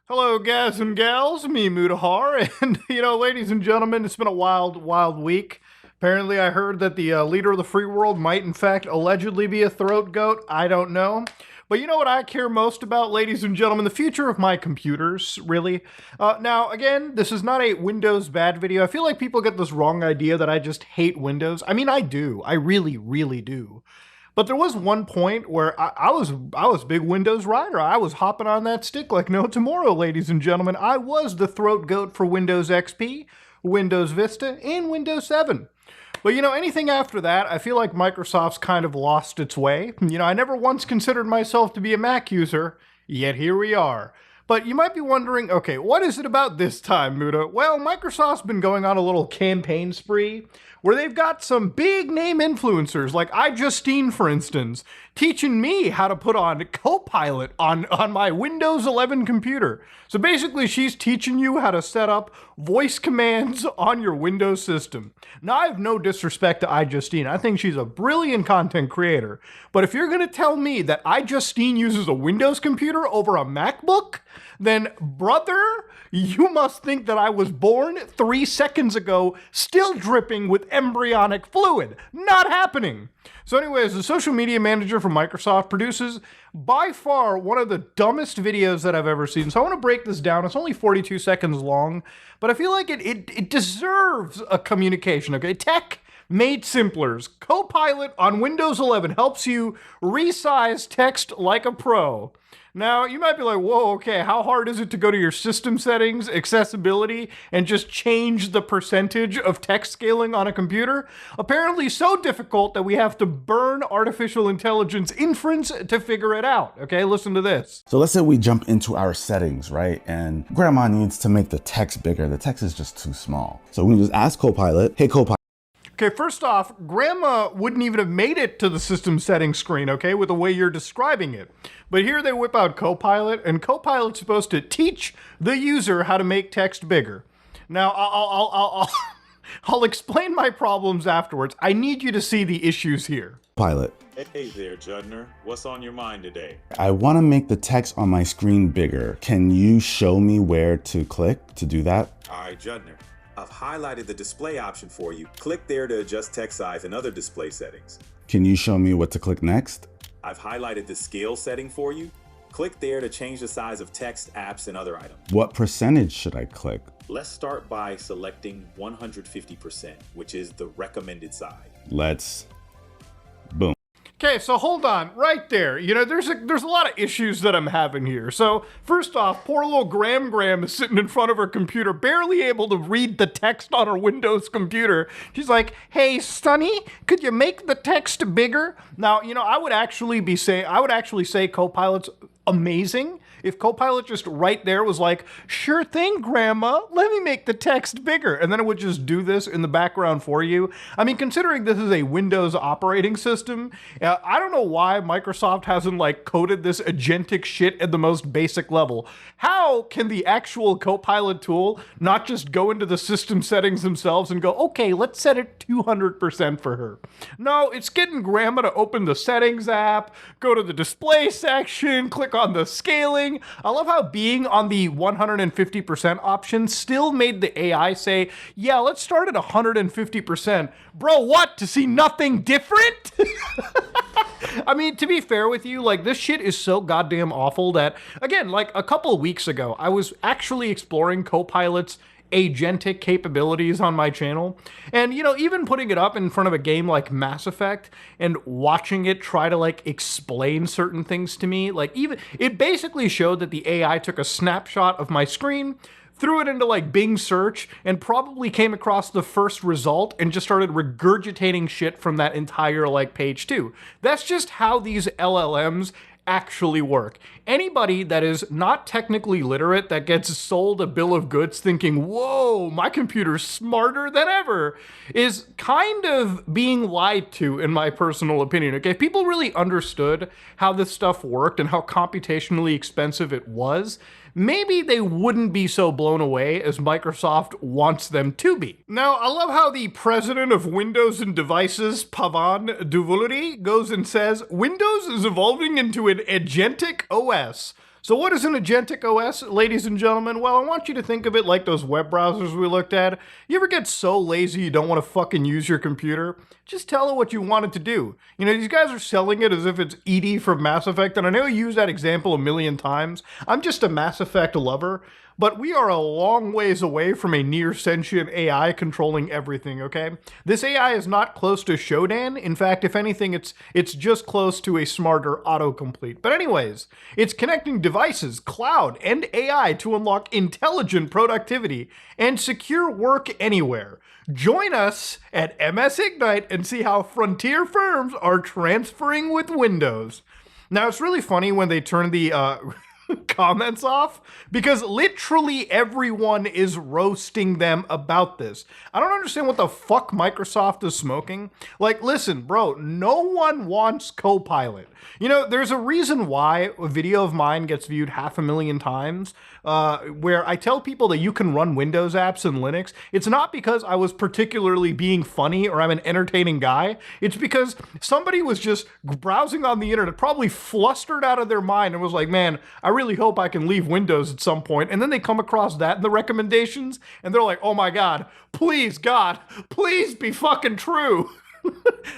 Hello, guys and gals, me Mutahar, and ladies and gentlemen, it's been a wild, wild week. Apparently, I heard that the leader of the free world might, in fact, allegedly be a throat goat. I don't know. But you know what I care most about, ladies and gentlemen? The future of my computers, really. Now, again, this is not a Windows bad video. I feel like people get this wrong idea that I just hate Windows. I mean, I do. I really, really do. But there was one point where I was a big Windows rider. I was hopping on that stick like no tomorrow, ladies and gentlemen. I was the throat goat for Windows XP, Windows Vista, and Windows 7. But anything after that, I feel like Microsoft's kind of lost its way. I never once considered myself to be a Mac user, yet here we are. But you might be wondering, okay, what is it about this time, Muda? Well, Microsoft's been going on a little campaign spree where they've got some big name influencers, like iJustine, for instance, teaching me how to put on Copilot on my Windows 11 computer. So basically, she's teaching you how to set up voice commands on your Windows system. Now, I have no disrespect to iJustine. I think she's a brilliant content creator. But if you're going to tell me that iJustine uses a Windows computer over a MacBook, then brother, you must think that I was born 3 seconds ago, still dripping with embryonic fluid. Not happening. So anyways, the social media manager for Microsoft produces by far one of the dumbest videos that I've ever seen. So I want to break this down. It's only 42 seconds long, but I feel like it deserves a communication, okay? Tech made simplers. Copilot on Windows 11 helps you resize text like a pro. Now, you might be like, whoa, okay, how hard is it to go to your system settings, accessibility, and just change the percentage of text scaling on a computer? Apparently so difficult that we have to burn artificial intelligence inference to figure it out. Okay, listen to this. So let's say we jump into our settings, right? And grandma needs to make the text bigger. The text is just too small. So we can just ask Copilot, hey, Copilot. Okay, first off, Grandma wouldn't even have made it to the system settings screen, okay, with the way you're describing it. But here they whip out Copilot, and Copilot's supposed to teach the user how to make text bigger. Now, I'll explain my problems afterwards. I need you to see the issues here. Pilot. Hey there, Judner. What's on your mind today? I want to make the text on my screen bigger. Can you show me where to click to do that? All right, Judner. I've highlighted the display option for you. Click there to adjust text size and other display settings. Can you show me what to click next? I've highlighted the scale setting for you. Click there to change the size of text, apps, and other items. What percentage should I click? Let's start by selecting 150%, which is the recommended size. Let's boom. Okay, so hold on, right there. There's a lot of issues that I'm having here. So first off, poor little Graham is sitting in front of her computer, barely able to read the text on her Windows computer. She's like, "Hey, Sonny, could you make the text bigger?" Now, I would actually say Copilot's amazing if Copilot just right there was like, "Sure thing, Grandma, let me make the text bigger." And then it would just do this in the background for you. I mean, considering this is a Windows operating system, I don't know why Microsoft hasn't coded this agentic shit at the most basic level. How can the actual Copilot tool not just go into the system settings themselves and go, okay, let's set it 200% for her? No, it's getting Grandma to open the settings app, go to the display section, click on the scaling. I love how being on the 150% option still made the AI say, yeah, let's start at 150%. Bro, what? To see nothing different? I mean, to be fair with you, this shit is so goddamn awful that, again, a couple of weeks ago, I was actually exploring Copilot's agentic capabilities on my channel. And, even putting it up in front of a game like Mass Effect and watching it try to explain certain things to me, even it basically showed that the AI took a snapshot of my screen, threw it into Bing search, and probably came across the first result and just started regurgitating shit from that entire page too. That's just how these LLMs actually work. Anybody that is not technically literate that gets sold a bill of goods thinking, whoa, my computer's smarter than ever, is kind of being lied to, in my personal opinion. Okay, if people really understood how this stuff worked and how computationally expensive it was, maybe they wouldn't be so blown away as Microsoft wants them to be. Now, I love how the president of Windows and Devices, Pavan Duvuluri, goes and says, Windows is evolving into an agentic OS. So what is an agentic OS, ladies and gentlemen? Well, I want you to think of it like those web browsers we looked at. You ever get so lazy you don't want to fucking use your computer? Just tell it what you want it to do. You know, these guys are selling it as if it's ED from Mass Effect, and I know I use that example a million times. I'm just a Mass Effect lover, but we are a long ways away from a near sentient AI controlling everything, okay? This AI is not close to Shodan. In fact, if anything, it's just close to a smarter autocomplete. But anyways, it's connecting devices, cloud, and AI to unlock intelligent productivity and secure work anywhere. Join us at MS Ignite and see how frontier firms are transferring with Windows. Now, it's really funny when they turn the comments off, because literally everyone is roasting them about this. I don't understand what the fuck Microsoft is smoking. Like, listen, bro, no one wants Copilot. You know, there's a reason why a video of mine gets viewed 500,000 times, where I tell people that you can run Windows apps in Linux. It's not because I was particularly being funny or I'm an entertaining guy. It's because somebody was just browsing on the internet, probably flustered out of their mind, and was like, man, I really hope I can leave Windows at some point. And then they come across that in the recommendations, and they're like, oh my God, please, God, please be fucking true.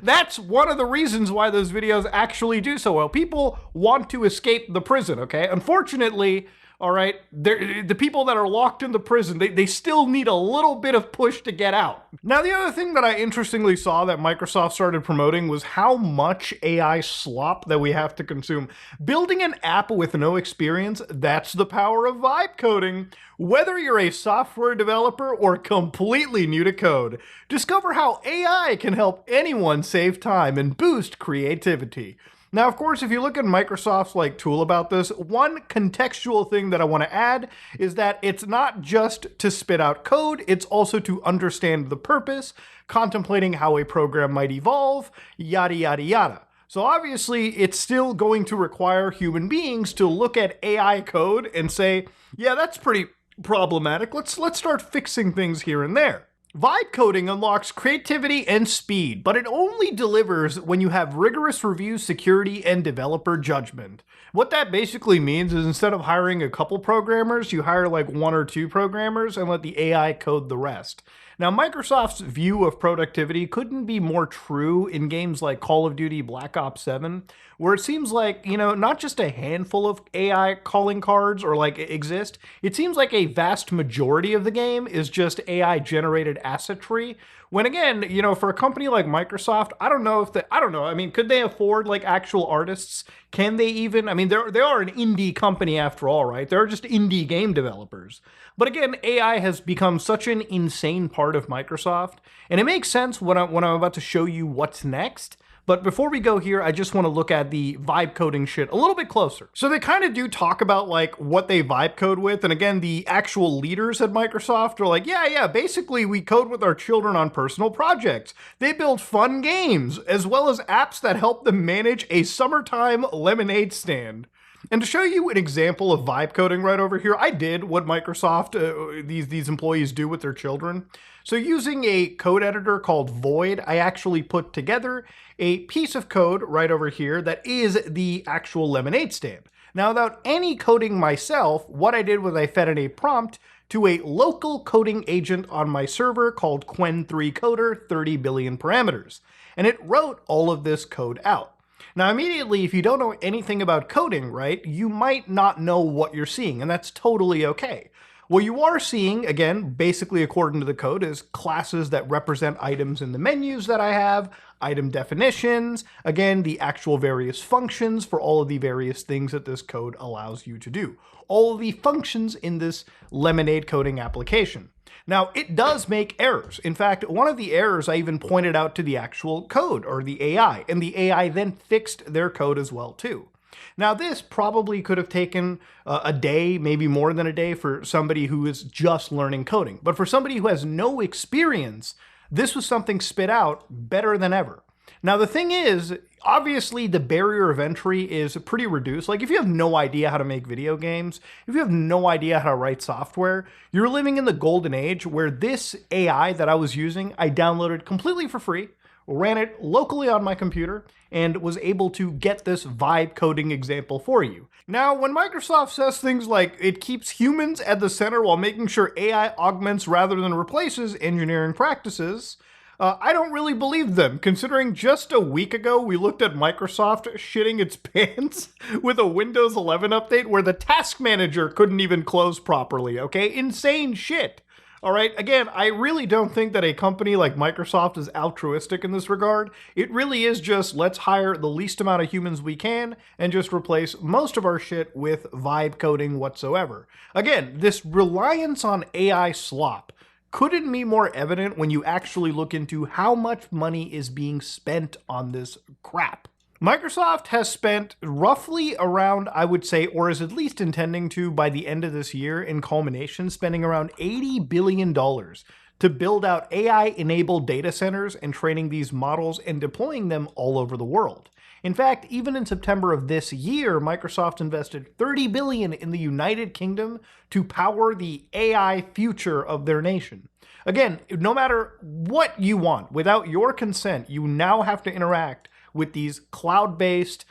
That's one of the reasons why those videos actually do so well. People want to escape the prison, okay? Unfortunately, all right, the people that are locked in the prison, they still need a little bit of push to get out. Now, the other thing that I interestingly saw that Microsoft started promoting was how much AI slop that we have to consume. Building an app with no experience, that's the power of vibe coding. Whether you're a software developer or completely new to code, discover how AI can help anyone save time and boost creativity. Now, of course, if you look at Microsoft's tool about this, one contextual thing that I want to add is that it's not just to spit out code, it's also to understand the purpose, contemplating how a program might evolve, yada, yada, yada. So obviously, it's still going to require human beings to look at AI code and say, yeah, that's pretty problematic. Let's start fixing things here and there. Vibe coding unlocks creativity and speed, but it only delivers when you have rigorous review, security, and developer judgment. What that basically means is instead of hiring a couple programmers, you hire like 1 or 2 programmers and let the AI code the rest. Now, Microsoft's view of productivity couldn't be more true in games like Call of Duty Black Ops 7, where it seems like, not just a handful of AI calling cards exist. It seems like a vast majority of the game is just AI generated asset tree. When again, for a company like Microsoft, I don't know. I mean, could they afford actual artists? Can they even? I mean, they are an indie company after all, right? They're just indie game developers. But again, AI has become such an insane part of Microsoft, and it makes sense when I'm about to show you what's next. But before we go here, I just want to look at the vibe coding shit a little bit closer. So they kind of do talk about what they vibe code with. And again, the actual leaders at Microsoft are like, yeah, basically we code with our children on personal projects. They build fun games, as well as apps that help them manage a summertime lemonade stand. And to show you an example of vibe coding right over here, I did what Microsoft, these employees do with their children. So using a code editor called Void, I actually put together a piece of code right over here that is the actual lemonade stand. Now, without any coding myself, what I did was I fed in a prompt to a local coding agent on my server called Quen3Coder 30 billion parameters. And it wrote all of this code out. Now, immediately, if you don't know anything about coding, right, you might not know what you're seeing, and that's totally okay. What you are seeing, again, basically according to the code, is classes that represent items in the menus that I have, item definitions, again, the actual various functions for all of the various things that this code allows you to do. All of the functions in this Lemonade coding application. Now, it does make errors. In fact, one of the errors I even pointed out to the actual code, or the AI, and the AI then fixed their code as well, too. Now, this probably could have taken a day, maybe more than a day, for somebody who is just learning coding. But for somebody who has no experience, this was something spit out better than ever. Now, the thing is, obviously, the barrier of entry is pretty reduced. If you have no idea how to make video games, if you have no idea how to write software, you're living in the golden age where this AI that I was using, I downloaded completely for free, ran it locally on my computer, and was able to get this vibe coding example for you. Now, when Microsoft says things like it keeps humans at the center while making sure AI augments rather than replaces engineering practices, I don't really believe them, considering just a week ago we looked at Microsoft shitting its pants with a Windows 11 update where the task manager couldn't even close properly, okay? Insane shit. All right, again, I really don't think that a company like Microsoft is altruistic in this regard. It really is just let's hire the least amount of humans we can and just replace most of our shit with vibe coding whatsoever. Again, this reliance on AI slop couldn't be more evident when you actually look into how much money is being spent on this crap. Microsoft has spent roughly around, I would say, or is at least intending to by the end of this year in culmination, spending around $80 billion to build out AI-enabled data centers and training these models and deploying them all over the world. In fact, even in September of this year, Microsoft invested $30 billion in the United Kingdom to power the AI future of their nation. Again, no matter what you want, without your consent, you now have to interact with these cloud-based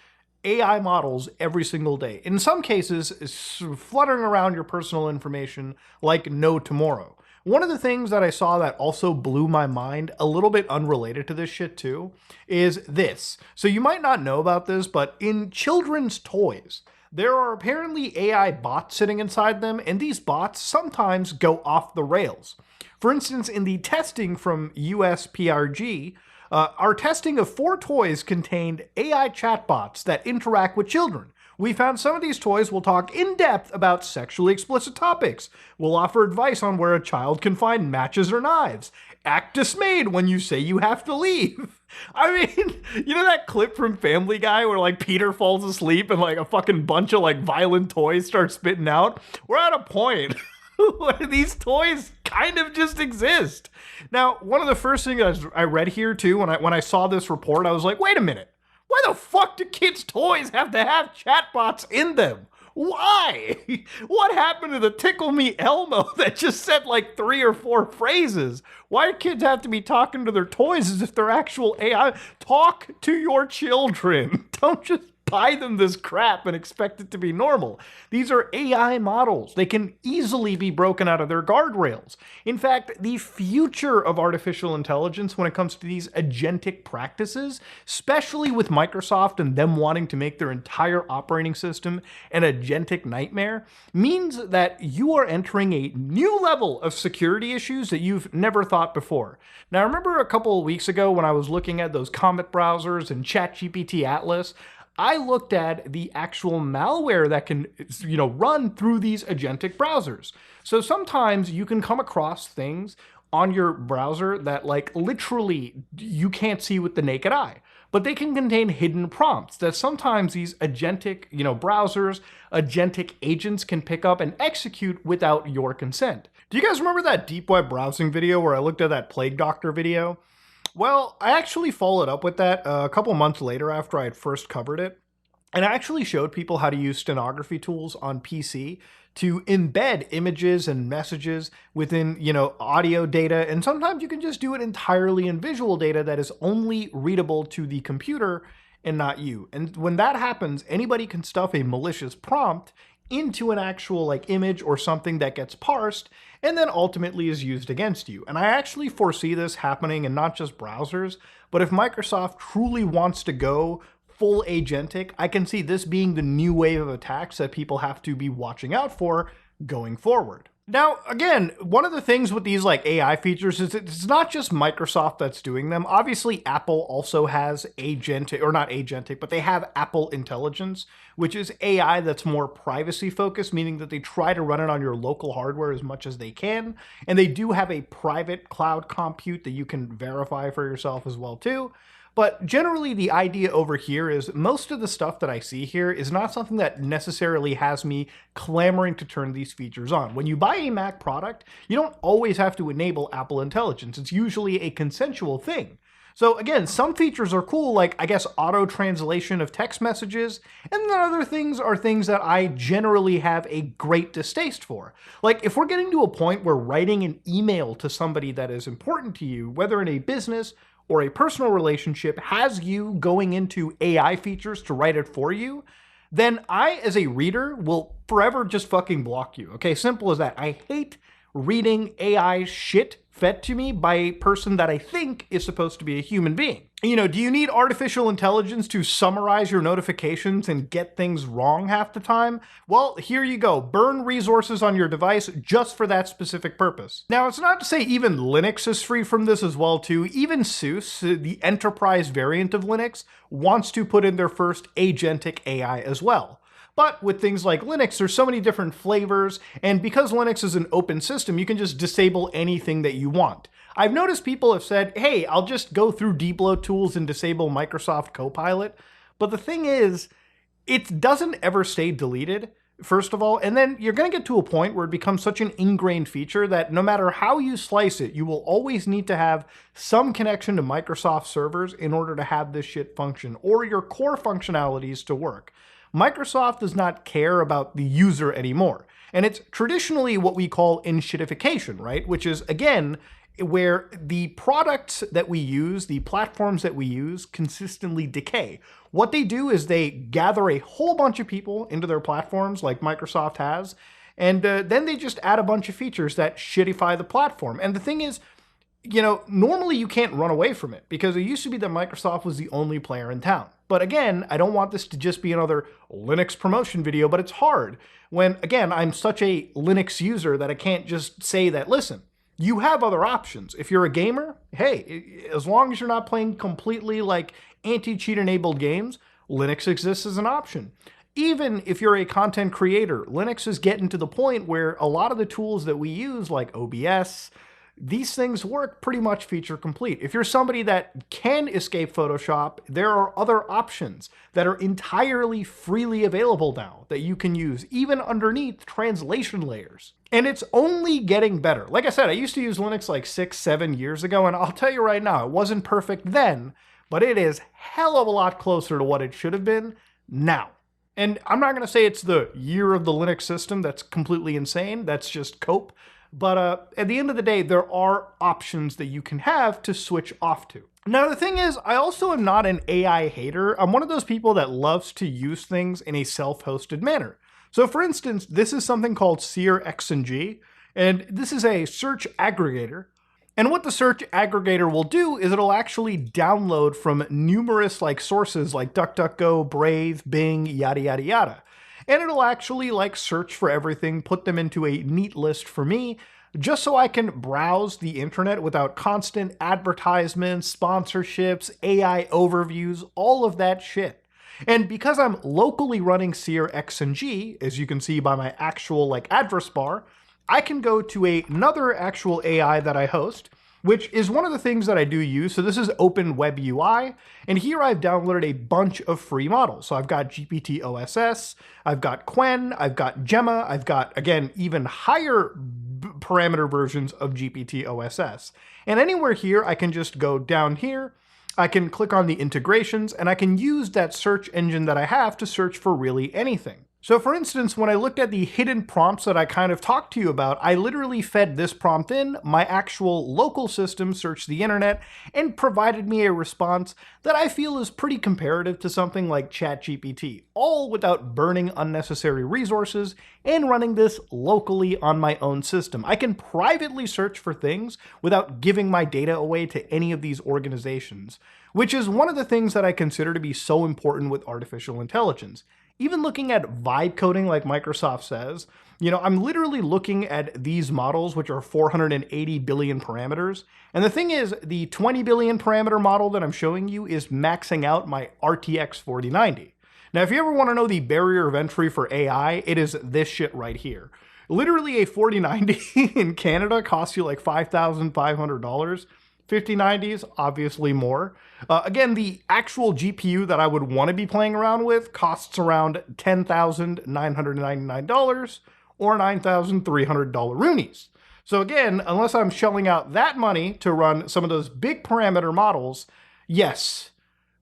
AI models every single day. In some cases, fluttering around your personal information like no tomorrow. One of the things that I saw that also blew my mind, a little bit unrelated to this shit too, is this. So you might not know about this, but in children's toys, there are apparently AI bots sitting inside them, and these bots sometimes go off the rails. For instance, in the testing from USPRG, our testing of 4 toys contained AI chatbots that interact with children. We found some of these toys will talk in depth about sexually explicit topics, will offer advice on where a child can find matches or knives, act dismayed when you say you have to leave. I mean, you know that clip from Family Guy where like Peter falls asleep and like a fucking bunch of like violent toys start spitting out? We're at a point where these toys kind of just exist. Now, one of the first things I read here too, when I saw this report, I was like, wait a minute. Why the fuck do kids' toys have to have chatbots in them? Why? What happened to the Tickle Me Elmo that just said like 3 or 4 phrases? Why do kids have to be talking to their toys as if they're actual AI? Talk to your children. Don't just buy them this crap and expect it to be normal. These are AI models. They can easily be broken out of their guardrails. In fact, the future of artificial intelligence when it comes to these agentic practices, especially with Microsoft and them wanting to make their entire operating system an agentic nightmare, means that you are entering a new level of security issues that you've never thought before. Now, remember a couple of weeks ago when I was looking at those Comet browsers and ChatGPT Atlas? I looked at the actual malware that can, run through these agentic browsers. So sometimes you can come across things on your browser that like literally you can't see with the naked eye, but they can contain hidden prompts that sometimes these agentic, browsers, agentic agents can pick up and execute without your consent. Do you guys remember that deep web browsing video where I looked at that Plague Doctor video? Well, I actually followed up with that a couple months later after I had first covered it. And I actually showed people how to use stenography tools on PC to embed images and messages within, audio data. And sometimes you can just do it entirely in visual data that is only readable to the computer and not you. And when that happens, anybody can stuff a malicious prompt into an actual image or something that gets parsed and then ultimately is used against you. And I actually foresee this happening in not just browsers, but if Microsoft truly wants to go full agentic, I can see this being the new wave of attacks that people have to be watching out for going forward. Now, again, one of the things with these AI features is it's not just Microsoft that's doing them. Obviously, Apple also has agentic, or not agentic, but they have Apple Intelligence, which is AI that's more privacy focused, meaning that they try to run it on your local hardware as much as they can. And they do have a private cloud compute that you can verify for yourself as well too. But generally, the idea over here is most of the stuff that I see here is not something that necessarily has me clamoring to turn these features on. When you buy a Mac product, you don't always have to enable Apple Intelligence. It's usually a consensual thing. So again, some features are cool, like I guess auto translation of text messages, and then other things are things that I generally have a great distaste for. Like if we're getting to a point where writing an email to somebody that is important to you, whether in a business or a personal relationship has you going into AI features to write it for you, then I, as a reader, will forever just fucking block you. Okay, simple as that. I hate reading AI shit fed to me by a person that I think is supposed to be a human being. You know, do you need artificial intelligence to summarize your notifications and get things wrong half the time? Well, here you go. Burn resources on your device just for that specific purpose. Now, it's not to say even Linux is free from this as well, too. Even SUSE, the enterprise variant of Linux, wants to put in their first agentic AI as well. But with things like Linux, there's so many different flavors, and because Linux is an open system, you can just disable anything that you want. I've noticed people have said, hey, I'll just go through debloat tools and disable Microsoft Copilot. But the thing is, it doesn't ever stay deleted, first of all, and then you're going to get to a point where it becomes such an ingrained feature that no matter how you slice it, you will always need to have some connection to Microsoft servers in order to have this shit function, or your core functionalities to work. Microsoft does not care about the user anymore. And it's traditionally what we call enshittification, right? Which is, again, where the products that we use, the platforms that we use, consistently decay. What they do is they gather a whole bunch of people into their platforms, like Microsoft has, and then they just add a bunch of features that shittify the platform. And the thing is, you know, normally you can't run away from it, because it used to be that Microsoft was the only player in town. But again, I don't want this to just be another Linux promotion video, but it's hard when, again, I'm such a Linux user that I can't just say that, listen, you have other options. If you're a gamer, hey, as long as you're not playing completely like anti-cheat enabled games, Linux exists as an option. Even if you're a content creator, Linux is getting to the point where a lot of the tools that we use, like OBS, these things work pretty much feature complete. If you're somebody that can escape Photoshop, there are other options that are entirely freely available now that you can use, even underneath translation layers. And it's only getting better. Like I said, I used to use Linux like 6-7 years ago, and I'll tell you right now, it wasn't perfect then, but it is hell of a lot closer to what it should have been now. And I'm not going to say it's the year of the Linux system. That's completely insane. That's just cope. But at the end of the day, there are options that you can have to switch off to. Now, the thing is, I also am not an AI hater. I'm one of those people that loves to use things in a self-hosted manner. So for instance, this is something called Seer XNG, and this is a search aggregator. And what the search aggregator will do is it'll actually download from numerous sources like DuckDuckGo, Brave, Bing, yada, yada, yada. And it'll actually search for everything, put them into a neat list for me, just so I can browse the internet without constant advertisements, sponsorships, AI overviews, all of that shit. And because I'm locally running Seer XNG, as you can see by my actual address bar, I can go to another actual AI that I host, which is one of the things that I do use. So this is Open Web UI, and here I've downloaded a bunch of free models. So I've got GPT OSS, I've got Qwen, I've got Gemma, I've got, again, even higher parameter versions of GPT OSS. And anywhere here, I can just go down here, I can click on the integrations, and I can use that search engine that I have to search for really anything. So for instance, when I looked at the hidden prompts that I kind of talked to you about, I literally fed this prompt in, my actual local system searched the internet and provided me a response that I feel is pretty comparative to something like ChatGPT, all without burning unnecessary resources and running this locally on my own system. I can privately search for things without giving my data away to any of these organizations, which is one of the things that I consider to be so important with artificial intelligence. Even looking at vibe coding like Microsoft says, I'm literally looking at these models, which are 480 billion parameters. And the thing is, the 20 billion parameter model that I'm showing you is maxing out my RTX 4090. Now, if you ever want to know the barrier of entry for AI, it is this shit right here. Literally a 4090 in Canada costs you $5,500. 5090s, obviously more. Again, the actual GPU that I would want to be playing around with costs around $10,999 or $9,300 Roonies. So again, unless I'm shelling out that money to run some of those big parameter models, yes,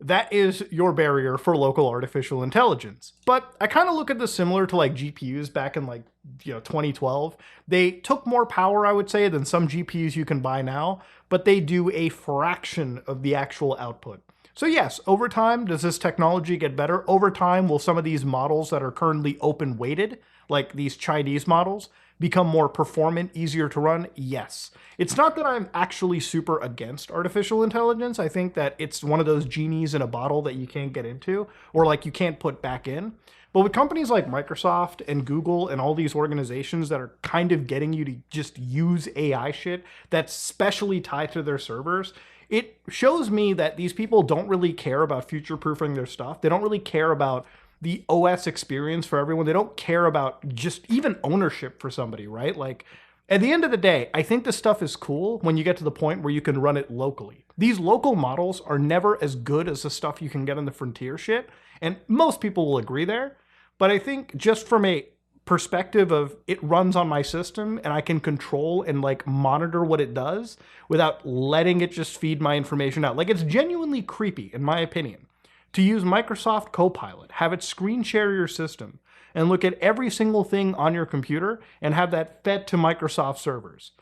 that is your barrier for local artificial intelligence. But I kind of look at this similar to like GPUs back in like 2012. They took more power, I would say, than some GPUs you can buy now, but they do a fraction of the actual output. So yes, over time, does this technology get better? Over time, will some of these models that are currently open weighted, like these Chinese models, become more performant, easier to run? Yes. It's not that I'm actually super against artificial intelligence. I think that it's one of those genies in a bottle that you can't get into, or like you can't put back in. But with companies like Microsoft and Google and all these organizations that are kind of getting you to just use AI shit that's specially tied to their servers, it shows me that these people don't really care about future-proofing their stuff. They don't really care about the OS experience for everyone. They don't care about just even ownership for somebody, right? Like, at the end of the day, I think this stuff is cool when you get to the point where you can run it locally. These local models are never as good as the stuff you can get in the frontier shit, and most people will agree there. But I think just from a perspective of it runs on my system and I can control and like monitor what it does without letting it just feed my information out. Like, it's genuinely creepy, in my opinion, to use Microsoft Copilot, have it screen share your system, and look at every single thing on your computer and have that fed to Microsoft servers.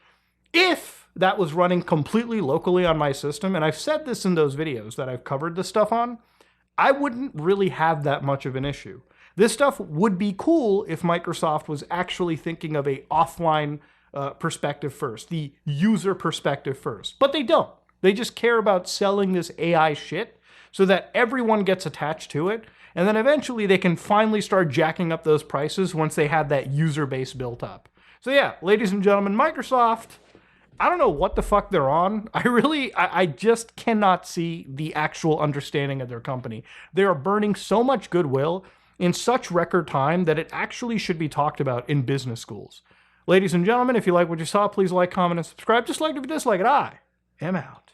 If that was running completely locally on my system, and I've said this in those videos that I've covered this stuff on, I wouldn't really have that much of an issue. This stuff would be cool if Microsoft was actually thinking of a offline perspective first, the user perspective first. But they don't. They just care about selling this AI shit so that everyone gets attached to it, and then eventually they can finally start jacking up those prices once they have that user base built up. So yeah, ladies and gentlemen, Microsoft, I don't know what the fuck they're on. I just cannot see the actual understanding of their company. They are burning so much goodwill in such record time that it actually should be talked about in business schools. Ladies and gentlemen, if you like what you saw, please like, comment, and subscribe. Just like if you dislike it, I am out.